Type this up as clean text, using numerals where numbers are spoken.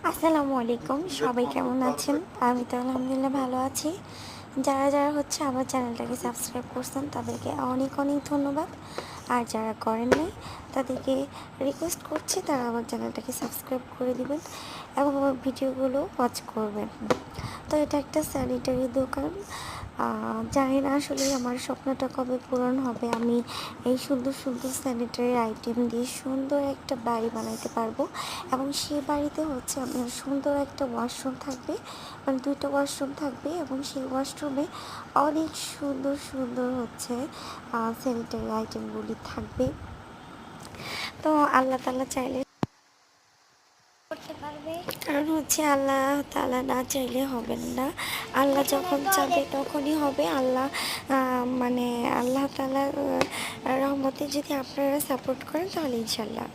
আসসালামু আলাইকুম, সবাই কেমন আছেন? আমি তো আলহামদুলিল্লাহ ভালো আছি। যারা যারা হচ্ছে আমার চ্যানেলটাকে সাবস্ক্রাইব করছেন তাদেরকে অনেক অনেক ধন্যবাদ। আর যারা করেন নাই তাদেরকে রিকোয়েস্ট করছি তারা আমার চ্যানেলটাকে সাবস্ক্রাইব করে দিবেন এবং আমার ভিডিওগুলো ওয়াচ করবেন। তো এটা একটা স্যানিটারি দোকান। জানি না আসলে আমার স্বপ্নটা কবে পূরণ হবে। আমি এই সুন্দর সুন্দর স্যানিটারি আইটেম দিয়ে সুন্দর একটা বাড়ি বানাইতে পারবো এবং সেই বাড়িতে হচ্ছে আপনার সুন্দর একটা ওয়াশরুম থাকবে, মানে দুইটা ওয়াশরুম থাকবে এবং সেই ওয়াশরুমে অনেক সুন্দর সুন্দর হচ্ছে স্যানিটারি আইটেমগুলি থাকবে। তো আল্লাহ তাআলা চাইলে করতে পারবে, কারণ হচ্ছে আল্লাহ তাআলা না চাইলে হবে না। আল্লাহ যখন চাবে তখনই হবে। মানে আল্লাহ তাআলার রহমতে যদি আপনারা সাপোর্ট করেন তাহলে ইনশাল্লাহ